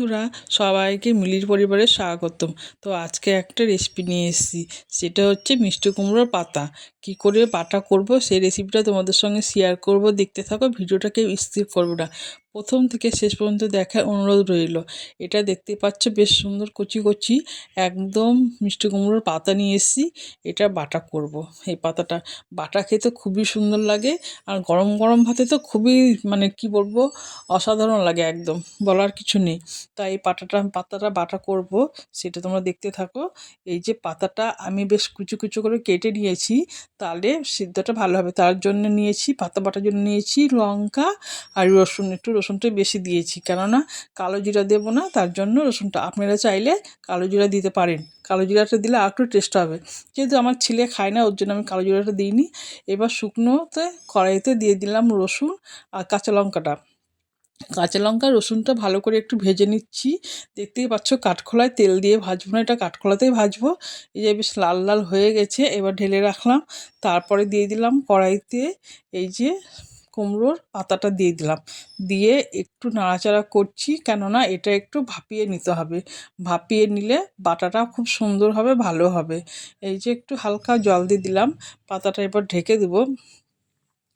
বন্ধুরা, সবাইকে মিলির পরিবারে স্বাগতম। তো আজকে একটা রেসিপি নিয়ে এসেছি, সেটা হচ্ছে মিষ্টি কুমড়োর পাতা। কি করে বাটা করব সেই রেসিপিটা তোমাদের সঙ্গে শেয়ার করব। দেখতে থাকো, ভিডিওটাকে স্কিপ করবো না, প্রথম থেকে শেষ পর্যন্ত দেখার অনুরোধ রইল। এটা দেখতে পাচ্ছ বেশ সুন্দর কচি কচি একদম মিষ্টি কুমড়োর পাতা নিয়ে এসেছি। এটা বাটা করব। এই পাতাটা বাটা খেতে খুবই সুন্দর লাগে, আর গরম গরম ভাতে তো খুবই মানে কি বলবো, অসাধারণ লাগে, একদম বলার কিছু নেই। তাই এই পাতাটা বাটা করব, সেটা তোমরা দেখতে থাকো। এই যে পাতাটা আমি বেশ কুচু কুচু করে কেটে নিয়েছি, তাহলে সিদ্ধটা ভালো হবে। তার জন্য নিয়েছি, পাতা বাটার জন্য নিয়েছি লঙ্কা আর রসুন। একটু রসুনটা বেশি দিয়েছি, কেননা কালো জিরা দেবো না, তার জন্য রসুনটা। আপনারা চাইলে কালো জিরা দিতে পারেন, কালো জিরাটা দিলে আর একটু টেস্ট হবে। যেহেতু আমার ছেলে খায় না, ওর জন্য আমি কালো জিরাটা দিইনি। এবার শুকনোতে কড়াইতে দিয়ে দিলাম রসুন আর কাঁচা লঙ্কাটা। কাঁচা লঙ্কা রসুনটা ভালো করে একটু ভেজে নিচ্ছি। দেখতেই পাচ্ছ কাঠখোলায় তেল দিয়ে ভাজবো না, এটা কাঠখোলাতেই ভাজবো। এই যে বেশ লাল লাল হয়ে গেছে, এবার ঢেলে রাখলাম। তারপরে দিয়ে দিলাম কড়াইতে এই যে কুমড়োর পাতাটা দিয়ে দিলাম, দিয়ে একটু নাড়াচাড়া করছি, কেননা এটা একটু ভাপিয়ে নিতে হবে। ভাপিয়ে নিলে বাটাটা খুব সুন্দর হবে, ভালো হবে। এই যে একটু হালকা জল দিয়ে দিলাম, পাতাটা এবার ঢেকে দেবো।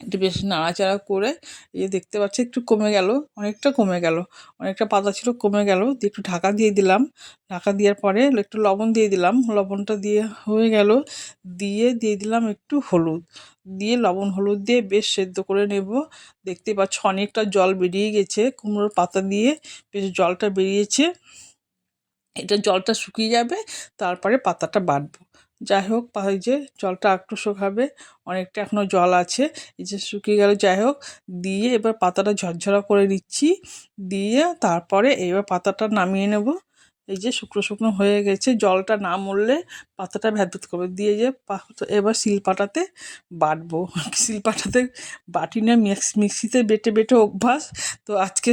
একটু বেশ নাড়াচাড়া করে এই যে দেখতে পাচ্ছি একটু কমে গেল, অনেকটা কমে গেল, অনেকটা পাতা ছিল কমে গেল। দিয়ে একটু ঢাকা দিয়ে দিলাম, ঢাকা দেওয়ার পরে একটু লবণ দিয়ে দিলাম, লবণটা দিয়ে হয়ে গেল। দিয়ে দিয়ে দিলাম একটু হলুদ, দিয়ে লবণ হলুদ দিয়ে বেশ সেদ্ধ করে নেব। দেখতে পাচ্ছ অনেকটা জল বেরিয়ে গেছে কুমড়োর পাতা দিয়ে, বেশ জলটা বেরিয়েছে। এটা জলটা শুকিয়ে যাবে, তারপরে পাতাটা বাটবো। যাই হোক, এই যে জলটা একটু শুকাবে, অনেকটা এখনও জল আছে। এই যে শুকিয়ে গেল, যাই হোক। দিয়ে এবার পাতাটা ঝরঝরা করে নিচ্ছি, দিয়ে তারপরে এবার পাতাটা নামিয়ে নেব। এই যে শুকনো শুকনো হয়ে গেছে, জলটা না মরলে পাতাটা ভেতর করবে। দিয়ে যে এবার শিলপাটাতে বাটবো। শিলপাটাতে বাটি না, মিক্সিতে বেটে বেটে অভ্যাস। তো আজকে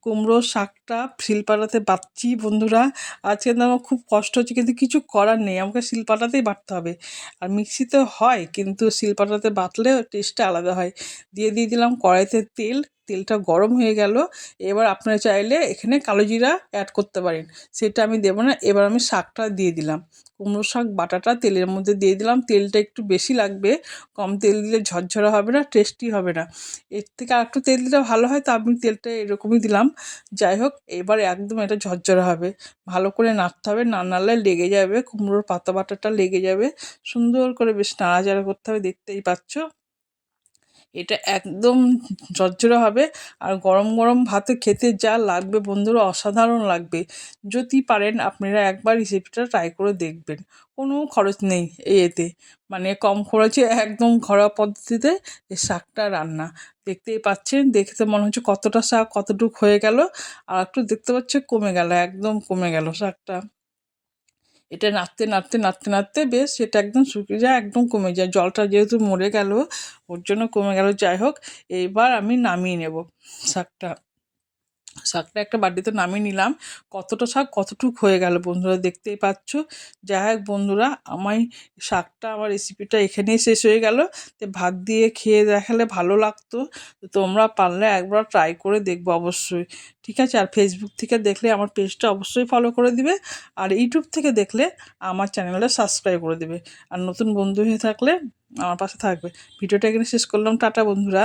কুমড়োর শাকটা শিলপাটাতে বাটছি বন্ধুরা। আজকে তো আমার খুব কষ্ট হচ্ছে, কিন্তু কিছু করার নেই, আমাকে শিলপাটাতেই বাটতে হবে। আর মিক্সিতে হয়, কিন্তু শিলপাটাতে বাটলে টেস্টটা আলাদা হয়। দিয়ে দিলাম কড়াইতে তেল, তেলটা গরম হয়ে গেল। এবার আপনারা চাইলে এখানে কালো জিরা অ্যাড করতে পারেন, সেটা আমি দেবো না। এবার আমি শাকটা দিয়ে দিলাম, কুমড়ো শাক বাটাটা তেলের মধ্যে দিয়ে দিলাম। তেলটা একটু বেশি লাগবে, কম তেল দিলে ঝরঝরা হবে না, টেস্টি হবে না। এর থেকে আর একটু তেল দিলে ভালো হয়, তো আমি তেলটা এরকমই দিলাম। যাই হোক, এবার একদম এটা ঝরঝরা হবে, ভালো করে নাড়তে হবে, না নাড়লে লেগে যাবে, কুমড়োর পাতা বাটাটা লেগে যাবে। সুন্দর করে বেশ নাড়াচাড়া করতে হবে, দেখতেই পাচ্ছ। এটা একদম ঝরঝরে হবে, আর গরম গরম ভাতে খেতে যা লাগবে বন্ধুরা, অসাধারণ লাগবে। যদি পারেন আপনারা একবার রেসিপিটা ট্রাই করে দেখবেন। কোনো খরচ নেই এতে, মানে কম খরচে একদম ঘরোয়া পদ্ধতিতে এই শাকটা রান্না। দেখতেই পাচ্ছেন, দেখতে মনে হচ্ছে কতটা শাক কতটুক হয়ে গেল, আর একটু দেখতে পাচ্ছে কমে গেল, একদম কমে গেল শাকটা। এটা নাড়তে নাড়তে নাড়তে নাড়তে বেশ সেটা একদম শুকিয়ে যায়, একদম কমে যায়, জলটা যেহেতু মরে গেল ওর জন্য কমে গেল। যাই হোক, এইবার আমি নামিয়ে নেব শাকটা। শাকটা একটা বাটিতে নামিয়ে নিলাম। কতটা শাক কতটুক হয়ে গেল বন্ধুরা, দেখতেই পাচ্ছ। যাই হোক বন্ধুরা, আমার রেসিপিটা এখানেই শেষ হয়ে গেল। তো ভাত দিয়ে খেয়ে দেখালে ভালো লাগতো, তো তোমরা পারলে একবার ট্রাই করে দেখবো অবশ্যই, ঠিক আছে। আর ফেসবুক থেকে দেখলে আমার পেজটা অবশ্যই ফলো করে দিবে, আর ইউটিউব থেকে দেখলে আমার চ্যানেলটা সাবস্ক্রাইব করে দেবে। আর নতুন বন্ধু হয়ে থাকলে আমার পাশে থাকবে। ভিডিওটা এখানে শেষ করলাম, টাটা বন্ধুরা।